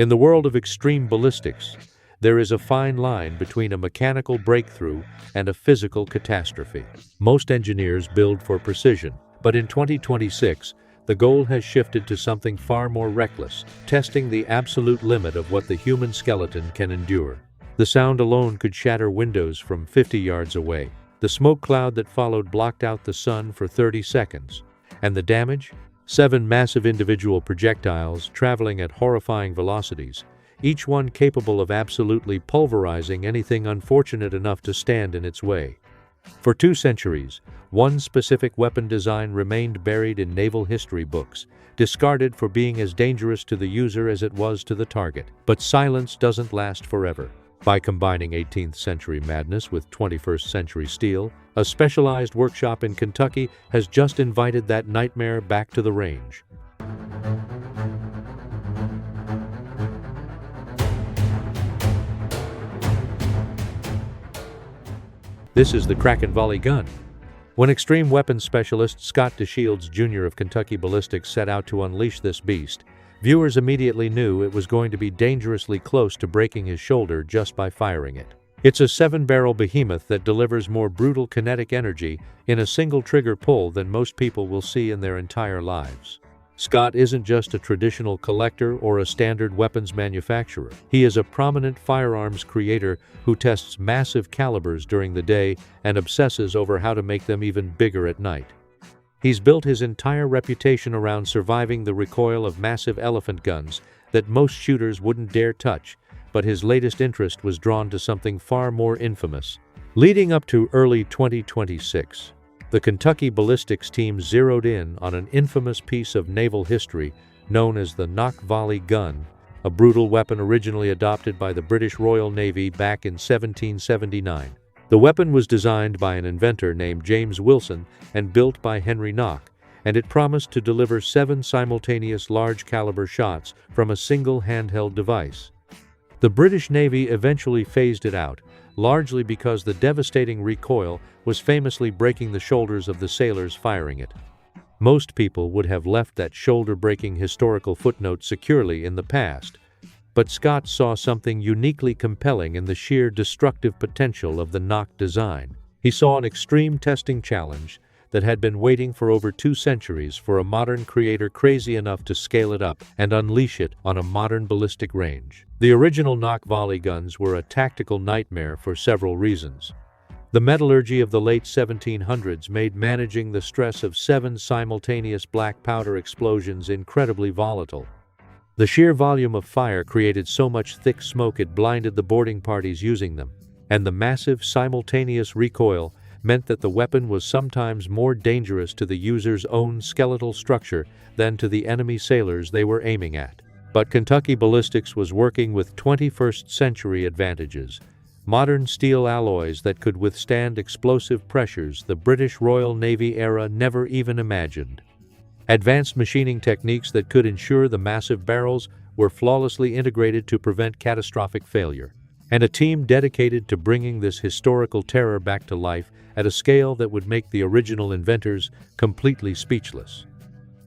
In the world of extreme ballistics, there is a fine line between a mechanical breakthrough and a physical catastrophe. Most engineers build for precision, but in 2026, the goal has shifted to something far more reckless, testing the absolute limit of what the human skeleton can endure. The sound alone could shatter windows from 50 yards away. The smoke cloud that followed blocked out the sun for 30 seconds. And the damage? 7 massive individual projectiles traveling at horrifying velocities, each one capable of absolutely pulverizing anything unfortunate enough to stand in its way. For 2 centuries, one specific weapon design remained buried in naval history books, discarded for being as dangerous to the user as it was to the target. But silence doesn't last forever. By combining 18th century madness with 21st century steel, a specialized workshop in Kentucky has just invited that nightmare back to the range. This is the Kraken Volley Gun. When extreme weapons specialist Scott DeShields Jr. of Kentucky Ballistics set out to unleash this beast, viewers immediately knew it was going to be dangerously close to breaking his shoulder just by firing it. It's a 7-barrel behemoth that delivers more brutal kinetic energy in a single trigger pull than most people will see in their entire lives. Scott isn't just a traditional collector or a standard weapons manufacturer. He is a prominent firearms creator who tests massive calibers during the day and obsesses over how to make them even bigger at night. He's built his entire reputation around surviving the recoil of massive elephant guns that most shooters wouldn't dare touch, but his latest interest was drawn to something far more infamous. Leading up to early 2026, the Kentucky Ballistics team zeroed in on an infamous piece of naval history known as the Nock Volley Gun, a brutal weapon originally adopted by the British Royal Navy back in 1779. The weapon was designed by an inventor named James Wilson and built by Henry Nock, and it promised to deliver 7 simultaneous large-caliber shots from a single handheld device. The British Navy eventually phased it out, largely because the devastating recoil was famously breaking the shoulders of the sailors firing it. Most people would have left that shoulder-breaking historical footnote securely in the past, but Scott saw something uniquely compelling in the sheer destructive potential of the Nock design. He saw an extreme testing challenge that had been waiting for over 2 centuries for a modern creator crazy enough to scale it up and unleash it on a modern ballistic range. The original Nock volley guns were a tactical nightmare for several reasons. The metallurgy of the late 1700s made managing the stress of 7 simultaneous black powder explosions incredibly volatile. The sheer volume of fire created so much thick smoke it blinded the boarding parties using them, and the massive simultaneous recoil meant that the weapon was sometimes more dangerous to the user's own skeletal structure than to the enemy sailors they were aiming at. But Kentucky Ballistics was working with 21st century advantages, modern steel alloys that could withstand explosive pressures the British Royal Navy era never even imagined. Advanced machining techniques that could ensure the massive barrels were flawlessly integrated to prevent catastrophic failure, and a team dedicated to bringing this historical terror back to life at a scale that would make the original inventors completely speechless.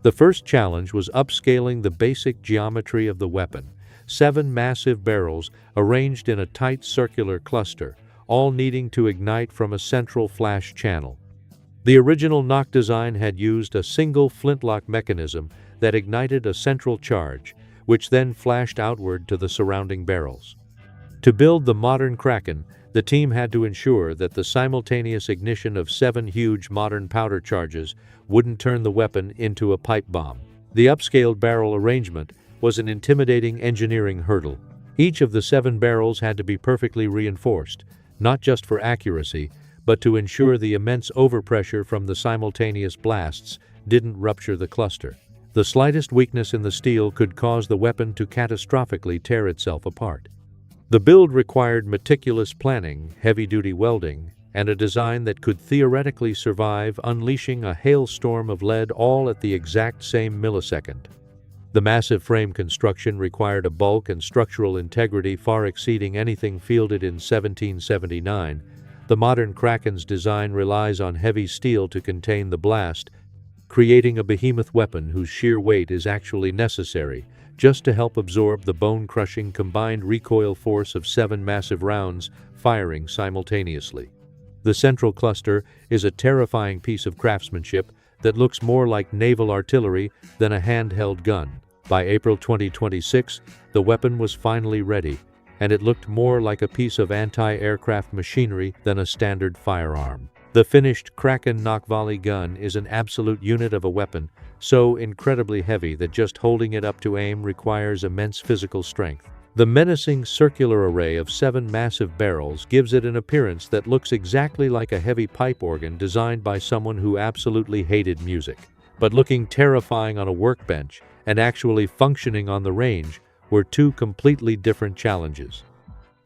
The first challenge was upscaling the basic geometry of the weapon, 7 massive barrels arranged in a tight circular cluster, all needing to ignite from a central flash channel. The original Nock design had used a single flintlock mechanism that ignited a central charge, which then flashed outward to the surrounding barrels. To build the modern Kraken, the team had to ensure that the simultaneous ignition of 7 huge modern powder charges wouldn't turn the weapon into a pipe bomb. The upscaled barrel arrangement was an intimidating engineering hurdle. Each of the 7 barrels had to be perfectly reinforced, not just for accuracy, but to ensure the immense overpressure from the simultaneous blasts didn't rupture the cluster. The slightest weakness in the steel could cause the weapon to catastrophically tear itself apart. The build required meticulous planning, heavy-duty welding, and a design that could theoretically survive unleashing a hailstorm of lead all at the exact same millisecond. The massive frame construction required a bulk and structural integrity far exceeding anything fielded in 1779. The modern Kraken's design relies on heavy steel to contain the blast, creating a behemoth weapon whose sheer weight is actually necessary just to help absorb the bone-crushing combined recoil force of 7 massive rounds firing simultaneously. The central cluster is a terrifying piece of craftsmanship that looks more like naval artillery than a handheld gun. By April 2026, the weapon was finally ready, and it looked more like a piece of anti-aircraft machinery than a standard firearm. The finished Kraken Nock Volley Gun is an absolute unit of a weapon, so incredibly heavy that just holding it up to aim requires immense physical strength. The menacing circular array of 7 massive barrels gives it an appearance that looks exactly like a heavy pipe organ designed by someone who absolutely hated music. But looking terrifying on a workbench and actually functioning on the range were 2 completely different challenges.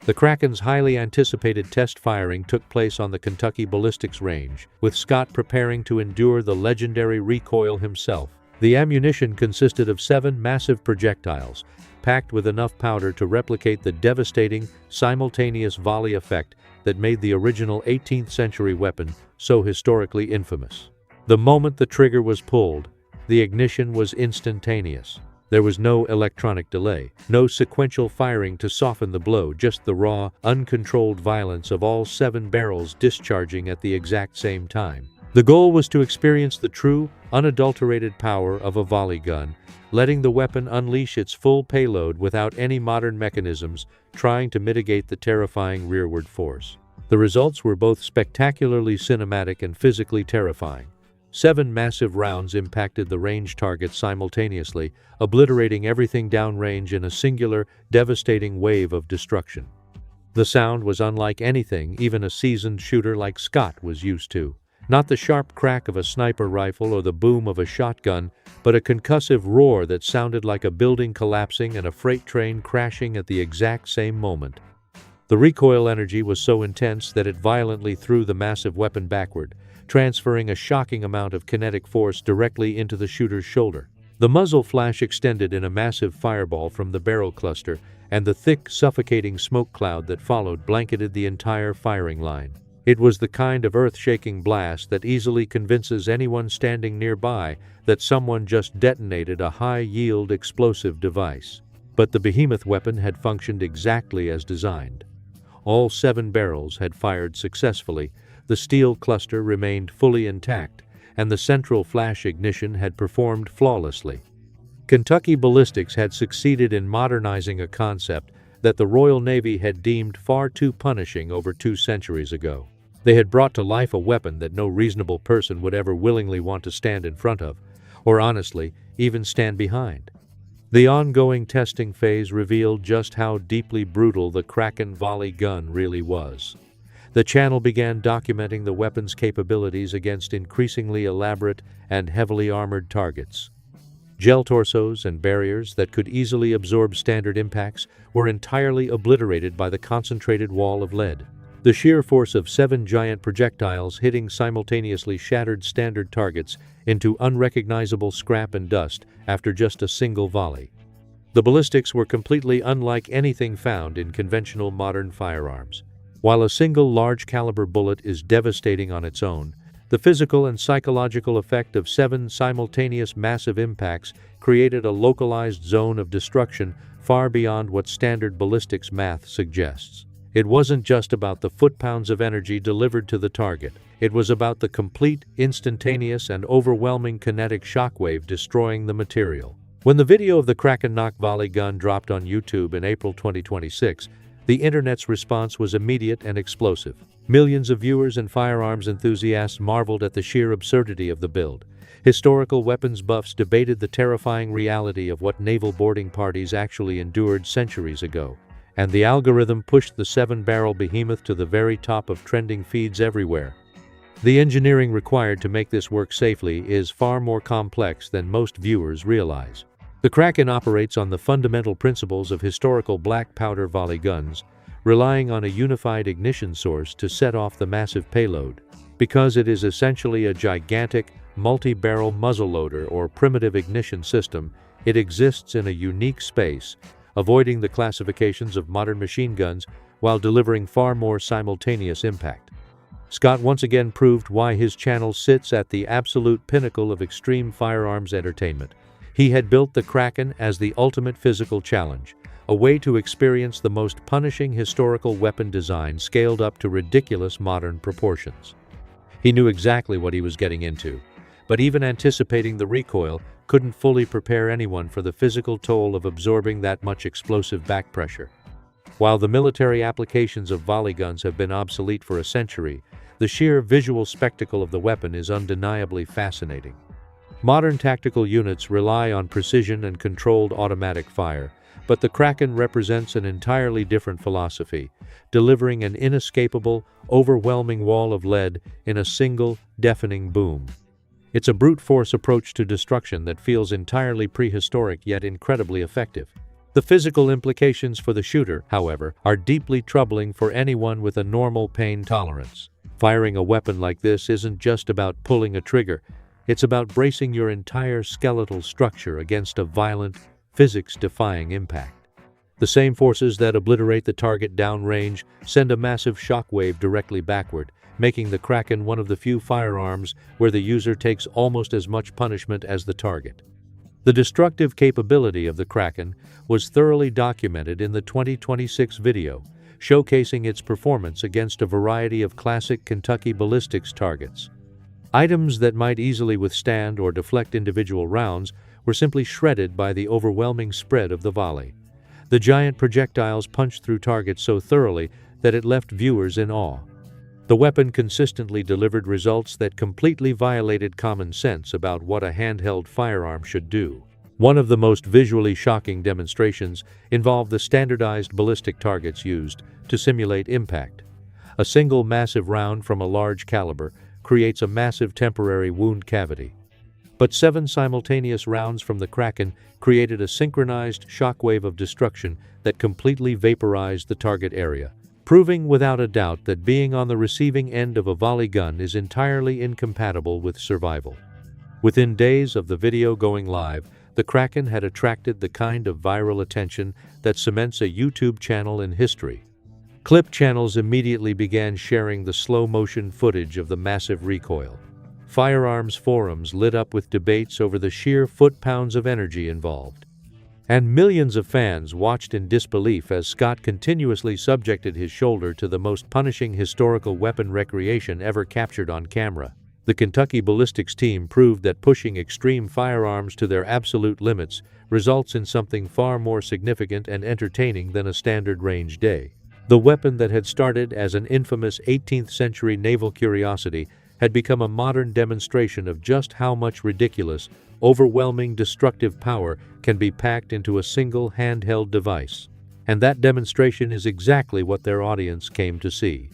The Kraken's highly anticipated test firing took place on the Kentucky Ballistics range, with Scott preparing to endure the legendary recoil himself. The ammunition consisted of 7 massive projectiles, packed with enough powder to replicate the devastating, simultaneous volley effect that made the original 18th century weapon so historically infamous. The moment the trigger was pulled, the ignition was instantaneous. There was no electronic delay, no sequential firing to soften the blow, just the raw, uncontrolled violence of all 7 barrels discharging at the exact same time. The goal was to experience the true, unadulterated power of a volley gun, letting the weapon unleash its full payload without any modern mechanisms trying to mitigate the terrifying rearward force. The results were both spectacularly cinematic and physically terrifying. 7 massive rounds impacted the range targets simultaneously, obliterating everything downrange in a singular, devastating wave of destruction. The sound was unlike anything even a seasoned shooter like Scott was used to. Not the sharp crack of a sniper rifle or the boom of a shotgun, but a concussive roar that sounded like a building collapsing and a freight train crashing at the exact same moment. The recoil energy was so intense that it violently threw the massive weapon backward, transferring a shocking amount of kinetic force directly into the shooter's shoulder. The muzzle flash extended in a massive fireball from the barrel cluster, and the thick, suffocating smoke cloud that followed blanketed the entire firing line. It was the kind of earth-shaking blast that easily convinces anyone standing nearby that someone just detonated a high-yield explosive device. But the behemoth weapon had functioned exactly as designed. All 7 barrels had fired successfully, the steel cluster remained fully intact, and the central flash ignition had performed flawlessly. Kentucky Ballistics had succeeded in modernizing a concept that the Royal Navy had deemed far too punishing over 2 centuries ago. They had brought to life a weapon that no reasonable person would ever willingly want to stand in front of, or honestly, even stand behind. The ongoing testing phase revealed just how deeply brutal the Kraken Volley Gun really was. The channel began documenting the weapon's capabilities against increasingly elaborate and heavily armored targets. Gel torsos and barriers that could easily absorb standard impacts were entirely obliterated by the concentrated wall of lead. The sheer force of 7 giant projectiles hitting simultaneously shattered standard targets into unrecognizable scrap and dust after just a single volley. The ballistics were completely unlike anything found in conventional modern firearms. While a single large-caliber bullet is devastating on its own, the physical and psychological effect of 7 simultaneous massive impacts created a localized zone of destruction far beyond what standard ballistics math suggests. It wasn't just about the foot-pounds of energy delivered to the target. It was about the complete, instantaneous, and overwhelming kinetic shockwave destroying the material. When the video of the Kraken Nock Volley Gun dropped on YouTube in April 2026, the internet's response was immediate and explosive. Millions of viewers and firearms enthusiasts marveled at the sheer absurdity of the build. Historical weapons buffs debated the terrifying reality of what naval boarding parties actually endured centuries ago. And the algorithm pushed the 7-barrel behemoth to the very top of trending feeds everywhere. The engineering required to make this work safely is far more complex than most viewers realize. The Kraken operates on the fundamental principles of historical black powder volley guns, relying on a unified ignition source to set off the massive payload. Because it is essentially a gigantic, multi-barrel muzzleloader or primitive ignition system, it exists in a unique space, avoiding the classifications of modern machine guns while delivering far more simultaneous impact. Scott once again proved why his channel sits at the absolute pinnacle of extreme firearms entertainment. He had built the Kraken as the ultimate physical challenge, a way to experience the most punishing historical weapon design scaled up to ridiculous modern proportions. He knew exactly what he was getting into, but even anticipating the recoil couldn't fully prepare anyone for the physical toll of absorbing that much explosive back pressure. While the military applications of volley guns have been obsolete for a century, the sheer visual spectacle of the weapon is undeniably fascinating. Modern tactical units rely on precision and controlled automatic fire, but the Kraken represents an entirely different philosophy, delivering an inescapable, overwhelming wall of lead in a single, deafening boom. It's a brute force approach to destruction that feels entirely prehistoric yet incredibly effective. The physical implications for the shooter, however, are deeply troubling for anyone with a normal pain tolerance. Firing a weapon like this isn't just about pulling a trigger, it's about bracing your entire skeletal structure against a violent, physics-defying impact. The same forces that obliterate the target downrange send a massive shockwave directly backward, making the Kraken one of the few firearms where the user takes almost as much punishment as the target. The destructive capability of the Kraken was thoroughly documented in the 2026 video, showcasing its performance against a variety of classic Kentucky ballistics targets. Items that might easily withstand or deflect individual rounds were simply shredded by the overwhelming spread of the volley. The giant projectiles punched through targets so thoroughly that it left viewers in awe. The weapon consistently delivered results that completely violated common sense about what a handheld firearm should do. One of the most visually shocking demonstrations involved the standardized ballistic targets used to simulate impact. A single massive round from a large caliber creates a massive temporary wound cavity. But 7 simultaneous rounds from the Kraken created a synchronized shockwave of destruction that completely vaporized the target area, proving without a doubt that being on the receiving end of a volley gun is entirely incompatible with survival. Within days of the video going live, the Kraken had attracted the kind of viral attention that cements a YouTube channel in history. Clip channels immediately began sharing the slow-motion footage of the massive recoil. Firearms forums lit up with debates over the sheer foot-pounds of energy involved. And millions of fans watched in disbelief as Scott continuously subjected his shoulder to the most punishing historical weapon recreation ever captured on camera. The Kentucky Ballistics team proved that pushing extreme firearms to their absolute limits results in something far more significant and entertaining than a standard range day. The weapon that had started as an infamous 18th-century naval curiosity had become a modern demonstration of just how much ridiculous, overwhelming destructive power can be packed into a single handheld device. And that demonstration is exactly what their audience came to see.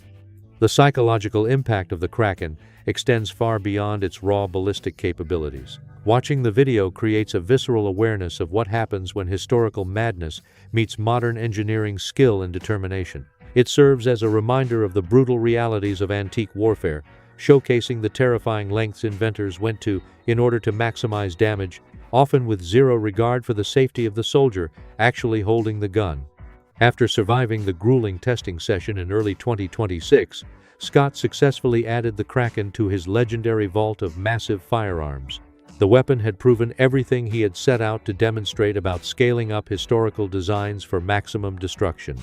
The psychological impact of the Kraken extends far beyond its raw ballistic capabilities. Watching the video creates a visceral awareness of what happens when historical madness meets modern engineering skill and determination. It serves as a reminder of the brutal realities of antique warfare, showcasing the terrifying lengths inventors went to in order to maximize damage, often with zero regard for the safety of the soldier actually holding the gun. After surviving the grueling testing session in early 2026, Scott successfully added the Kraken to his legendary vault of massive firearms. The weapon had proven everything he had set out to demonstrate about scaling up historical designs for maximum destruction.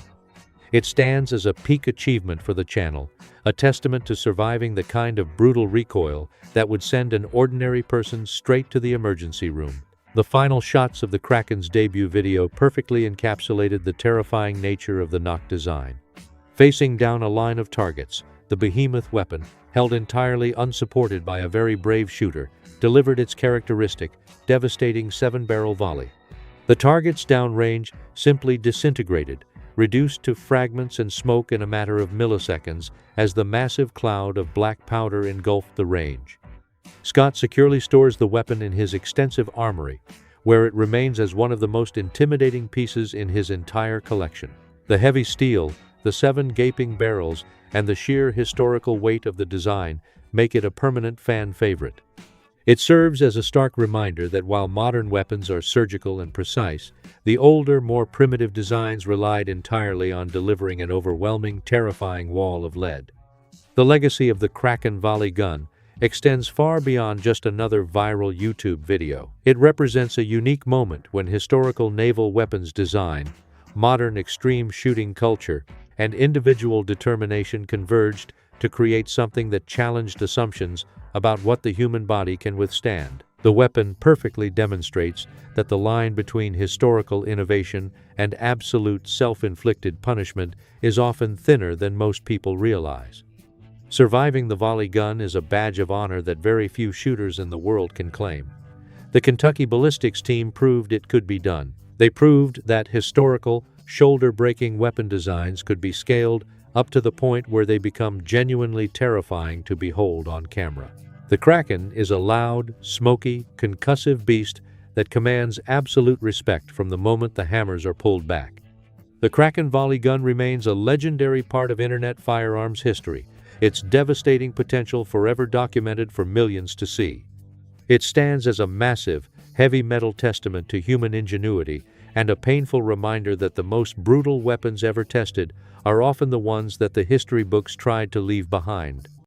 It stands as a peak achievement for the channel, a testament to surviving the kind of brutal recoil that would send an ordinary person straight to the emergency room. The final shots of the Kraken's debut video perfectly encapsulated the terrifying nature of the Nock design. Facing down a line of targets, the behemoth weapon, held entirely unsupported by a very brave shooter, delivered its characteristic, devastating 7-barrel volley. The targets downrange simply disintegrated, reduced to fragments and smoke in a matter of milliseconds as the massive cloud of black powder engulfed the range. Scott securely stores the weapon in his extensive armory, where it remains as one of the most intimidating pieces in his entire collection. The heavy steel, the 7 gaping barrels, and the sheer historical weight of the design make it a permanent fan favorite. It serves as a stark reminder that while modern weapons are surgical and precise, the older, more primitive designs relied entirely on delivering an overwhelming, terrifying wall of lead. The legacy of the Kraken Volley Gun extends far beyond just another viral YouTube video. It represents a unique moment when historical naval weapons design, modern extreme shooting culture, and individual determination converged to create something that challenged assumptions about what the human body can withstand. The weapon perfectly demonstrates that the line between historical innovation and absolute self-inflicted punishment is often thinner than most people realize. Surviving the volley gun is a badge of honor that very few shooters in the world can claim. The Kentucky Ballistics team proved it could be done. They proved that historical, shoulder-breaking weapon designs could be scaled up to the point where they become genuinely terrifying to behold on camera. The Kraken is a loud, smoky, concussive beast that commands absolute respect from the moment the hammers are pulled back. The Kraken Volley Gun remains a legendary part of internet firearms history, its devastating potential forever documented for millions to see. It stands as a massive, heavy metal testament to human ingenuity and a painful reminder that the most brutal weapons ever tested are often the ones that the history books tried to leave behind.